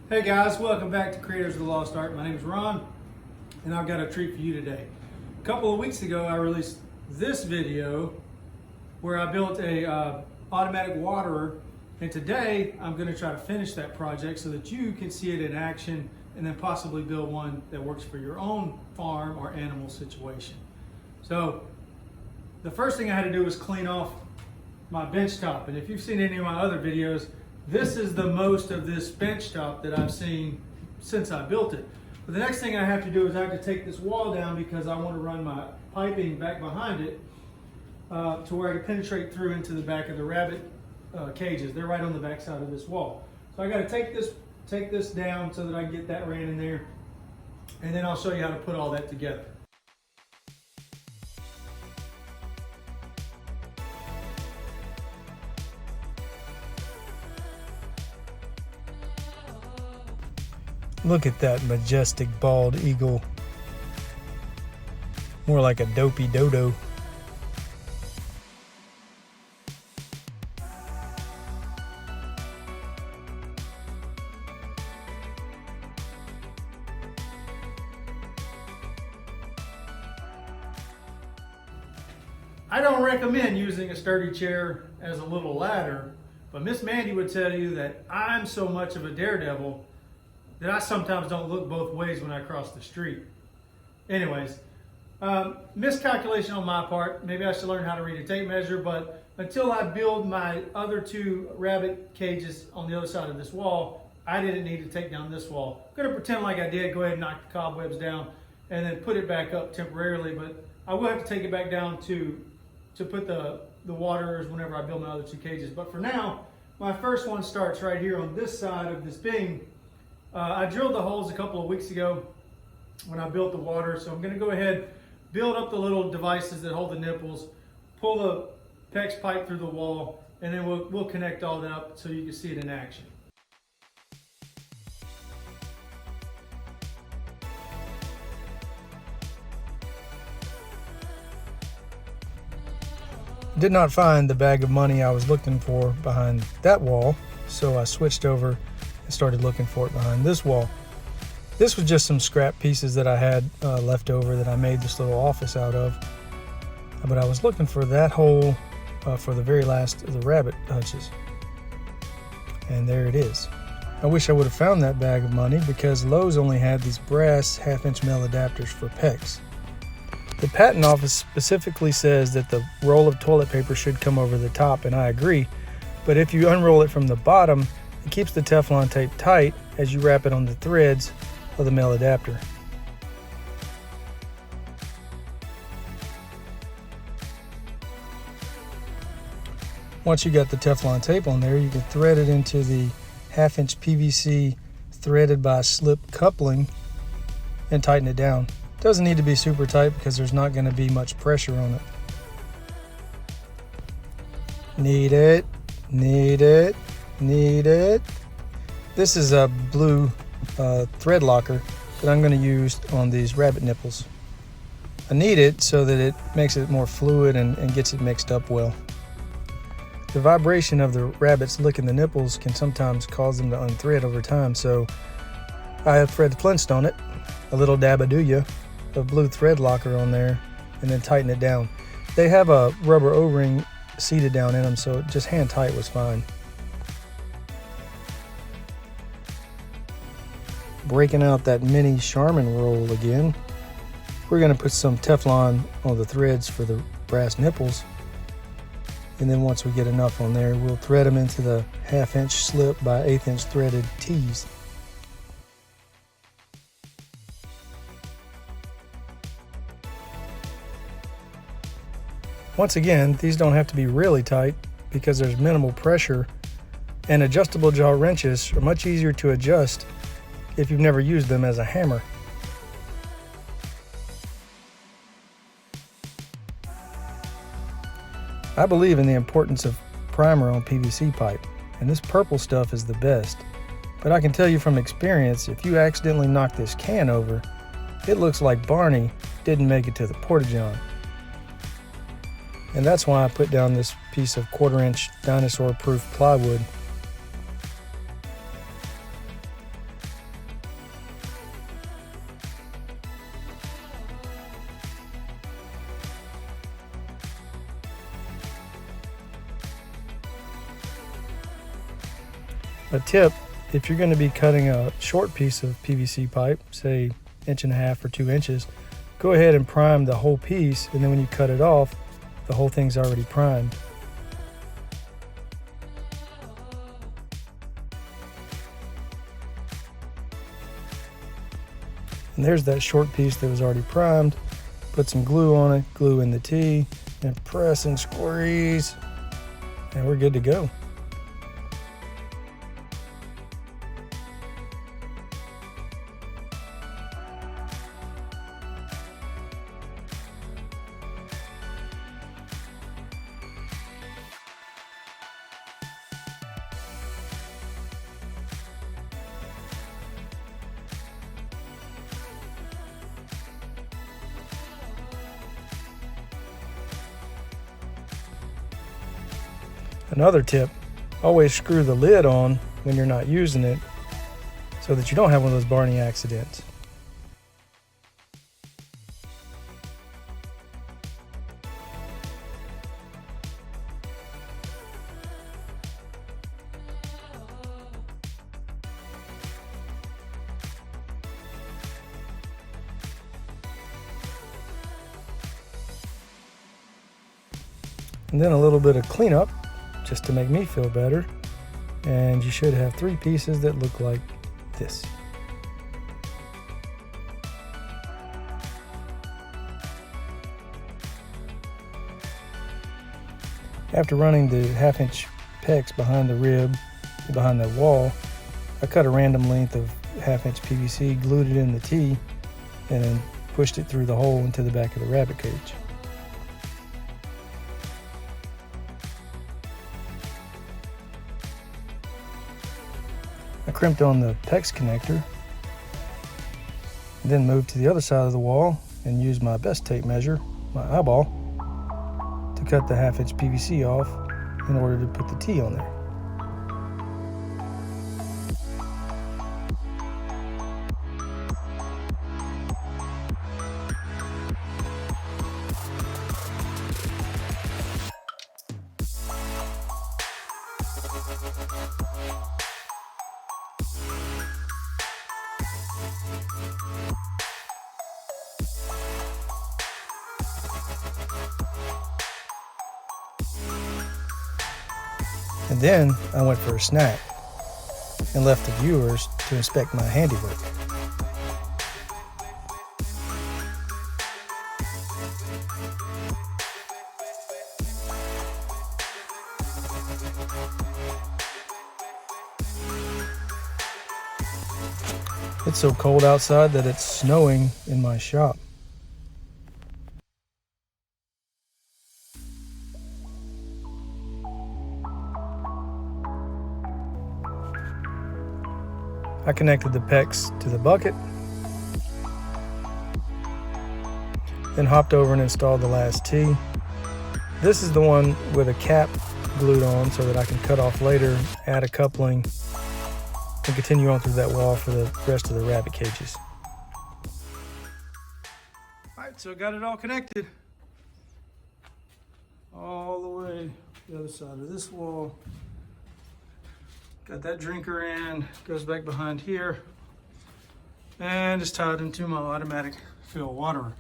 Hey guys, welcome back to Creators of the Lost Art. My name is Ron, and I've got a treat for you today. A couple of weeks ago, I released this video where I built a automatic waterer, and today I'm going to try to finish that project so that you can see it in action and then possibly build one that works for your own farm or animal situation. So the first thing I had to do was clean off my bench top, and if you've seen any of my other videos, this is the most of this bench top that I've seen since I built it. But the next thing I have to do is I have to take this wall down because I want to run my piping back behind it to where I can penetrate through into the back of the rabbit cages. They're right on the back side of this wall. So I got to take this down so that I can get that ran in there, and then I'll show you how to put all that together. Look at that majestic bald eagle. More like a dopey dodo. I don't recommend using a sturdy chair as a little ladder, but Miss Mandy would tell you that I'm so much of a daredevil that I sometimes don't look both ways when I cross the street. Anyways, miscalculation on my part. Maybe I should learn how to read a tape measure, but until I build my other two rabbit cages on the other side of this wall, I didn't need to take down this wall. I'm gonna pretend like I did, go ahead and knock the cobwebs down and then put it back up temporarily, but I will have to take it back down to put the waterers whenever I build my other two cages. But for now, my first one starts right here on this side of this beam. I drilled the holes a couple of weeks ago when I built the water, so I'm going to go ahead, build up the little devices that hold the nipples, pull the PEX pipe through the wall, and then we'll connect all that up so you can see it in action. Did not find the bag of money I was looking for behind that wall, so I switched over and started looking for it behind this wall. This was just some scrap pieces that I had left over that I made this little office out of. But I was looking for that hole for the very last of the rabbit hutches. And there it is. I wish I would have found that bag of money because Lowe's only had these brass 1/2-inch male adapters for PEX. The patent office specifically says that the roll of toilet paper should come over the top, and I agree. But if you unroll it from the bottom, it keeps the Teflon tape tight as you wrap it on the threads of the male adapter. Once you got the Teflon tape on there, you can thread it into the 1/2-inch PVC threaded by slip coupling and tighten it down. Doesn't need to be super tight because there's not going to be much pressure on it. Need it, need it, need it. This is a blue thread locker that I'm going to use on these rabbit nipples. I need it so that it makes it more fluid and gets it mixed up well. The vibration of the rabbits licking the nipples can sometimes cause them to unthread over time, so I have Fred Flintstone it, a little dabadooya of blue thread locker on there, and then tighten it down. They have a rubber O-ring seated down in them, so just hand tight was fine. Breaking out that mini Charmin roll again. We're going to put some Teflon on the threads for the brass nipples, and then once we get enough on there, we'll thread them into the 1/2-inch slip by 1/8-inch threaded tees. Once again, these don't have to be really tight because there's minimal pressure, and adjustable jaw wrenches are much easier to adjust if you've never used them as a hammer. I believe in the importance of primer on PVC pipe, and this purple stuff is the best. But I can tell you from experience, if you accidentally knock this can over, it looks like Barney didn't make it to the Porta-John. And that's why I put down this piece of 1/4-inch dinosaur-proof plywood. A tip, if you're going to be cutting a short piece of PVC pipe, say 1.5 or 2 inches, go ahead and prime the whole piece, and then when you cut it off, the whole thing's already primed. And there's that short piece that was already primed. Put some glue on it, glue in the T, and press and squeeze, and we're good to go. Another tip, always screw the lid on when you're not using it so that you don't have one of those Barney accidents. And then a little bit of cleanup just to make me feel better, and you should have 3 pieces that look like this. After running the 1/2-inch pegs behind the rib, behind that wall, I cut a random length of 1/2-inch PVC, glued it in the T, and then pushed it through the hole into the back of the rabbit cage. I crimped on the PEX connector, then moved to the other side of the wall and used my best tape measure, my eyeball, to cut the 1/2-inch PVC off in order to put the T on there. And then I went for a snack and left the viewers to inspect my handiwork. It's so cold outside that it's snowing in my shop. I connected the PEX to the bucket, then hopped over and installed the last T. This is the one with a cap glued on so that I can cut off later, add a coupling, and continue on through that wall for the rest of the rabbit cages. All right, so I got it all connected. All the way to the other side of this wall. Got that drinker in, goes back behind here, and it's tied into my automatic fill waterer.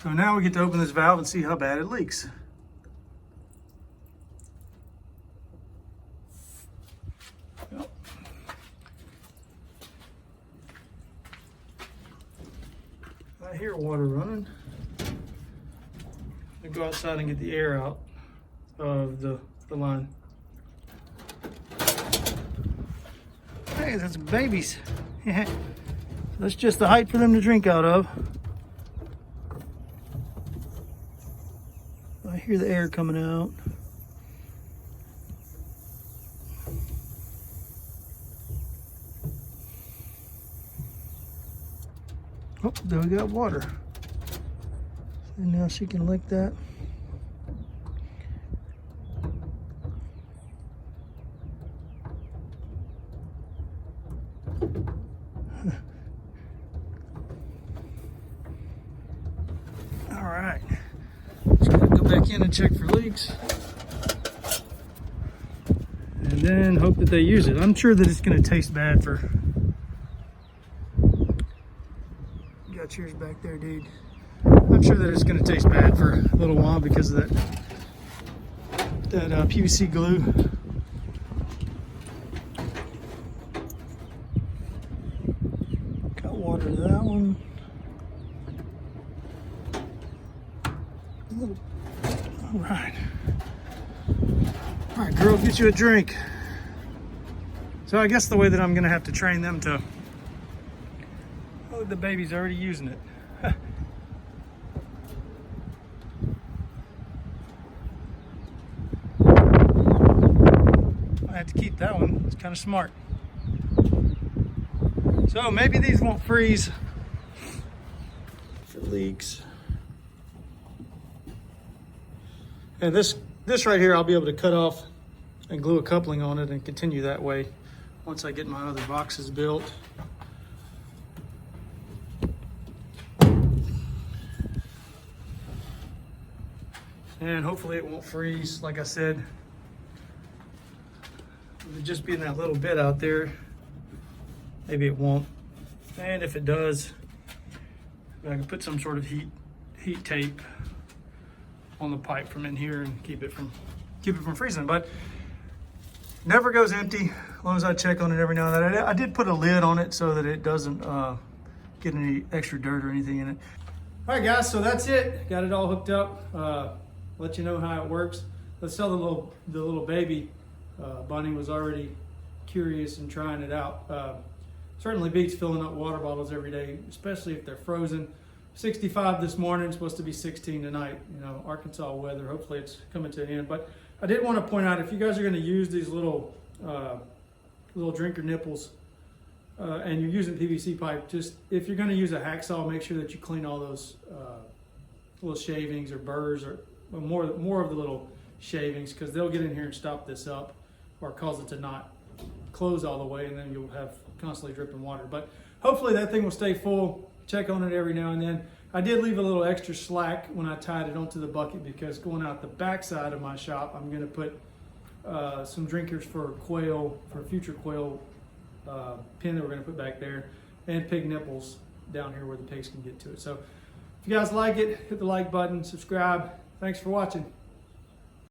So now we get to open this valve and see how bad it leaks. Yep. I hear water running. I go outside and get the air out of the line. Hey, that's babies. That's just the height for them to drink out of. I hear the air coming out. Oh, there we got water. And now she can lick that. All right, so I'm gonna go back in and check for leaks. And then hope that they use it. I'm sure that it's gonna taste bad for, you got yours back there, dude. I'm sure that it's gonna taste bad for a little while because of that PVC glue. Got water to that one. All right. All right, girl, get you a drink. So I guess the way that I'm gonna have to train them to, oh, the baby's already using it. I have to keep that one, it's kind of smart. So maybe these won't freeze if it leaks. And this right here, I'll be able to cut off and glue a coupling on it and continue that way once I get my other boxes built. And hopefully it won't freeze. Like I said, with it just being that little bit out there, maybe it won't. And if it does, I can put some sort of heat tape on the pipe from in here and keep it from freezing. But never goes empty as long as I check on it every now and then. I did put a lid on it so that it doesn't get any extra dirt or anything in it. All right, guys, so that's it. Got it all hooked up. Let you know how it works. Let's tell the little baby. Bunny was already curious and trying it out. Certainly beats filling up water bottles every day, especially if they're frozen. 65 this morning, supposed to be 16 tonight. You know, Arkansas weather. Hopefully it's coming to an end. But I did want to point out, if you guys are going to use these little drinker nipples and you're using PVC pipe, just if you're going to use a hacksaw, make sure that you clean all those little shavings or burrs or more of the little shavings, because they'll get in here and stop this up or cause it to not close all the way, and then you'll have constantly dripping water. But hopefully that thing will stay full. Check on it every now and then. I did leave a little extra slack when I tied it onto the bucket, because going out the back side of my shop, I'm going to put some drinkers for quail, for future quail pen that we're going to put back there, and pig nipples down here where the pigs can get to it. So if you guys like it, hit the like button, subscribe. Thanks for watching.